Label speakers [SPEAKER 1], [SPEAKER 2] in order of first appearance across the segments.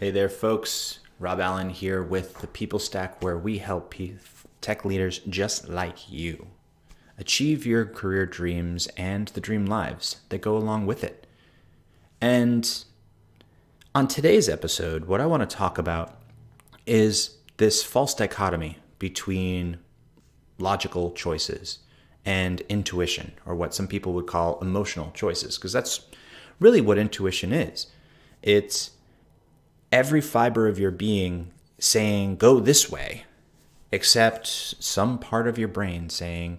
[SPEAKER 1] Hey there, folks. Rob Allen here with the People Stack, where we help tech leaders just like you achieve your career dreams and the dream lives that go along with it. And on today's episode, what I want to talk about is this false dichotomy between logical choices and intuition, or what some people would call emotional choices, because that's really what intuition is. It's every fiber of your being saying, go this way, except some part of your brain saying,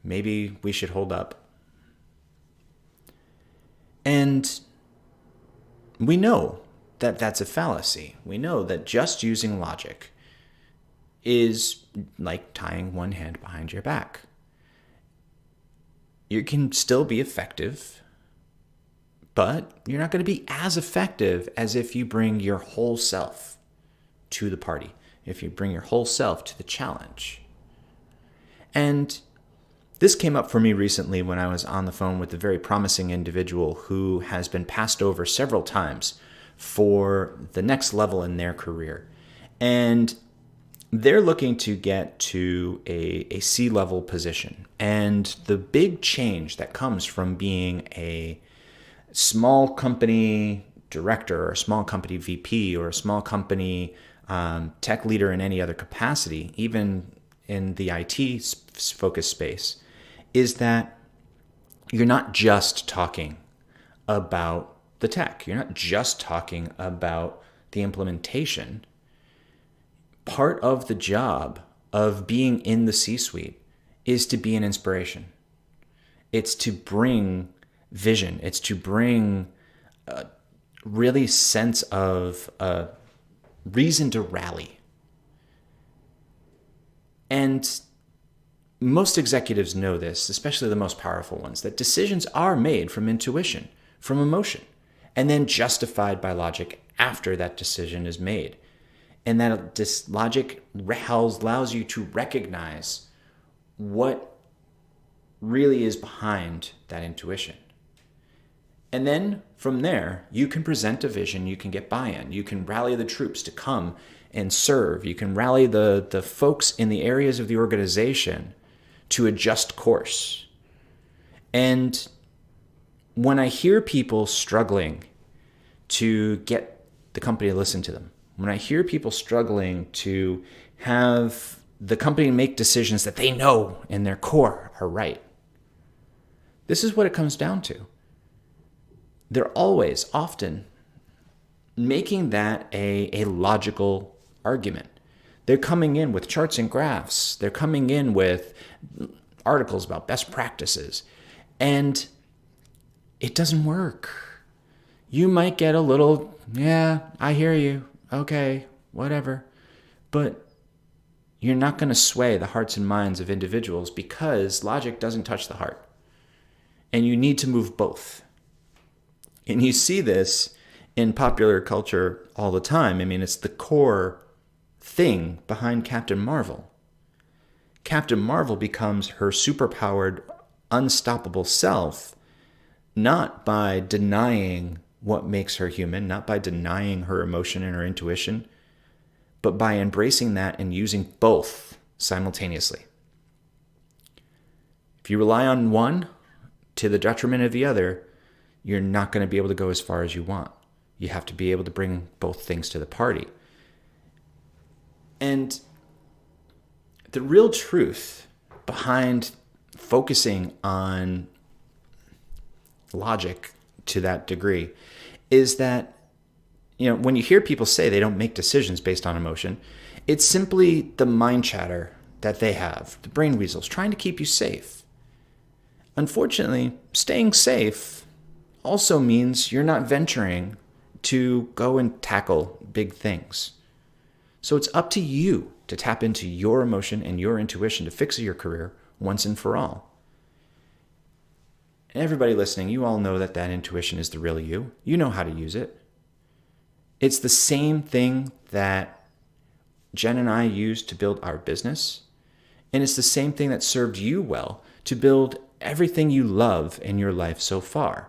[SPEAKER 1] maybe we should hold up. And we know that that's a fallacy. We know that just using logic is like tying one hand behind your back. You can still be effective, but you're not going to be as effective as if you bring your whole self to the party, if you bring your whole self to the challenge. And this came up for me recently when I was on the phone with a very promising individual who has been passed over several times for the next level in their career. And they're looking to get to a C-level position. And the big change that comes from being a small company director or a small company VP or a small company tech leader in any other capacity, even in the IT focused space, is that you're not just talking about the tech. You're not just talking about the implementation. Part of the job of being in the C-suite is to be an inspiration. It's to bring vision. It's to bring a really sense of a reason to rally. And most executives know this, especially the most powerful ones, that decisions are made from intuition, from emotion, and then justified by logic after that decision is made. And that this logic allows you to recognize what really is behind that intuition. And then from there, you can present a vision, you can get buy-in, you can rally the troops to come and serve, you can rally the folks in the areas of the organization to adjust course. And when I hear people struggling to get the company to listen to them, when I hear people struggling to have the company make decisions that they know in their core are right, this is what it comes down to. They're always, often, making that a logical argument. They're coming in with charts and graphs. They're coming in with articles about best practices. And it doesn't work. You might get a little, yeah, I hear you. Okay, whatever. But you're not going to sway the hearts and minds of individuals because logic doesn't touch the heart. And you need to move both. And you see this in popular culture all the time. I mean, it's the core thing behind Captain Marvel. Captain Marvel becomes her superpowered, unstoppable self, not by denying what makes her human, not by denying her emotion and her intuition, but by embracing that and using both simultaneously. If you rely on one to the detriment of the other, you're not going to be able to go as far as you want. You have to be able to bring both things to the party. And the real truth behind focusing on logic to that degree is that, when you hear people say they don't make decisions based on emotion, it's simply the mind chatter that they have, the brain weasels, trying to keep you safe. Unfortunately, staying safe also means you're not venturing to go and tackle big things. So it's up to you to tap into your emotion and your intuition to fix your career once and for all. And everybody listening, you all know that intuition is the real you. You know how to use it. It's the same thing that Jen and I used to build our business. And it's the same thing that served you well to build everything you love in your life so far.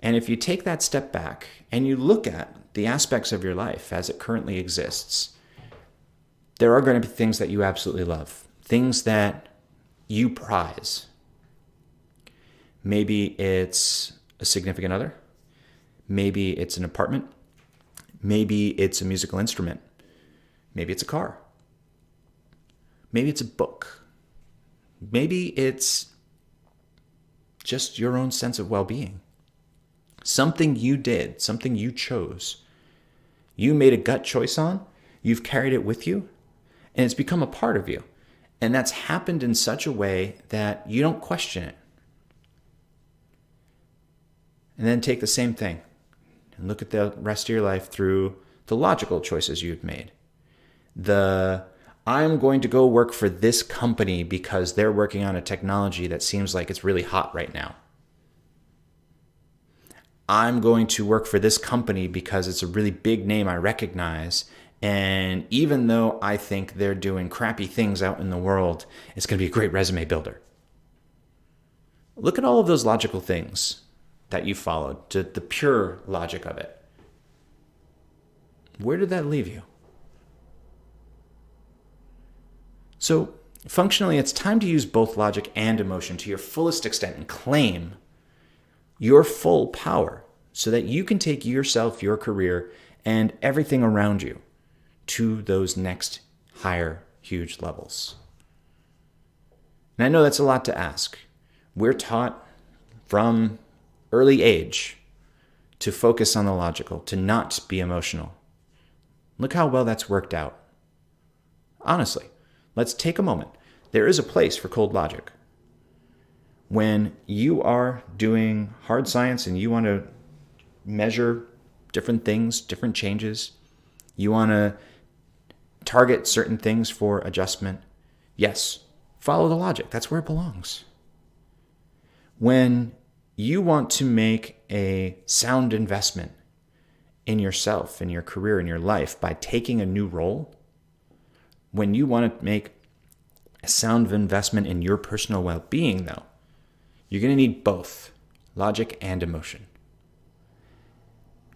[SPEAKER 1] And if you take that step back and you look at the aspects of your life as it currently exists, there are going to be things that you absolutely love, things that you prize. Maybe it's a significant other. Maybe it's an apartment. Maybe it's a musical instrument. Maybe it's a car. Maybe it's a book. Maybe it's just your own sense of well-being. Something you did, something you chose. You made a gut choice on, you've carried it with you, and it's become a part of you. And that's happened in such a way that you don't question it. And then take the same thing and look at the rest of your life through the logical choices you've made. I'm going to go work for this company because they're working on a technology that seems like it's really hot right now. I'm going to work for this company because it's a really big name I recognize. And even though I think they're doing crappy things out in the world, it's going to be a great resume builder. Look at all of those logical things that you followed, to the pure logic of it. Where did that leave you? So functionally, it's time to use both logic and emotion to your fullest extent and claim your full power so that you can take yourself, your career, and everything around you to those next higher, huge levels. And I know that's a lot to ask. We're taught from early age to focus on the logical, to not be emotional. Look how well that's worked out. Honestly. Let's take a moment. There is a place for cold logic. When you are doing hard science and you want to measure different things, different changes, you want to target certain things for adjustment, yes, follow the logic. That's where it belongs. When you want to make a sound investment in yourself, in your career, in your life by taking a new role, when you want to make a sound investment in your personal well-being, though, you're going to need both logic and emotion.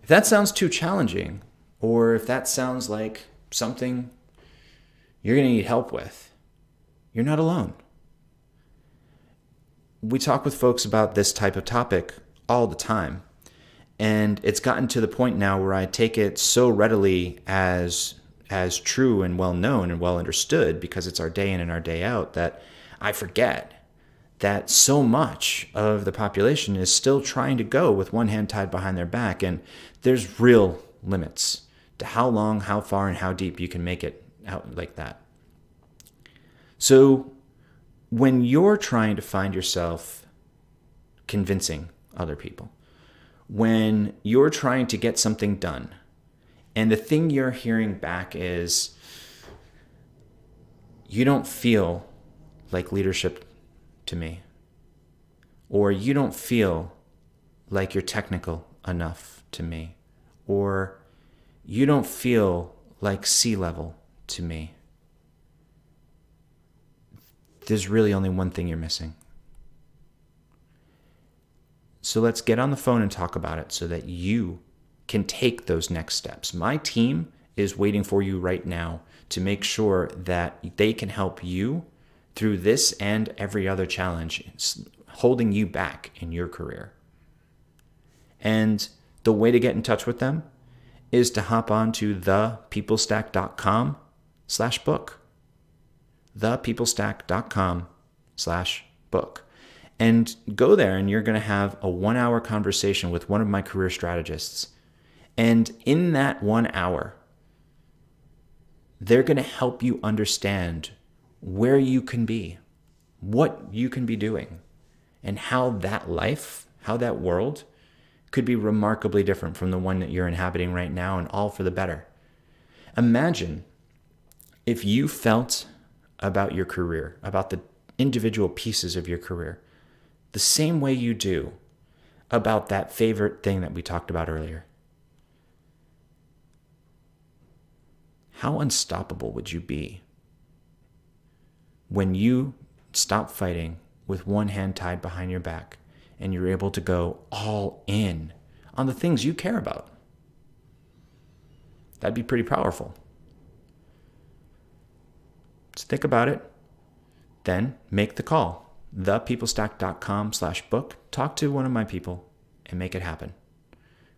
[SPEAKER 1] If that sounds too challenging, or if that sounds like something you're going to need help with, you're not alone. We talk with folks about this type of topic all the time, and it's gotten to the point now where I take it so readily as true and well known and well understood because it's our day in and our day out that I forget that so much of the population is still trying to go with one hand tied behind their back, and there's real limits to how long, how far, and how deep you can make it out like that. So when you're trying to find yourself convincing other people, when you're trying to get something done, and the thing you're hearing back is, you don't feel like leadership to me, or you don't feel like you're technical enough to me, or you don't feel like C-level to me. There's really only one thing you're missing. So let's get on the phone and talk about it so that you can take those next steps. My team is waiting for you right now to make sure that they can help you through this and every other challenge holding you back in your career. And the way to get in touch with them is to hop on to thepeoplestack.com/book. thepeoplestack.com/book. And go there and you're going to have a 1-hour conversation with one of my career strategists. And in that 1 hour, they're going to help you understand where you can be, what you can be doing, and how that life, how that world could be remarkably different from the one that you're inhabiting right now, and all for the better. Imagine if you felt about your career, about the individual pieces of your career, the same way you do about that favorite thing that we talked about earlier. How unstoppable would you be when you stop fighting with one hand tied behind your back and you're able to go all in on the things you care about? That'd be pretty powerful. So think about it. Then make the call. thepeoplestack.com/book. Talk to one of my people and make it happen.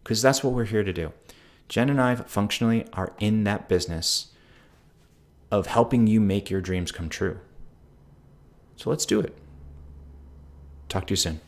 [SPEAKER 1] Because that's what we're here to do. Jen and I functionally are in that business of helping you make your dreams come true. So let's do it. Talk to you soon.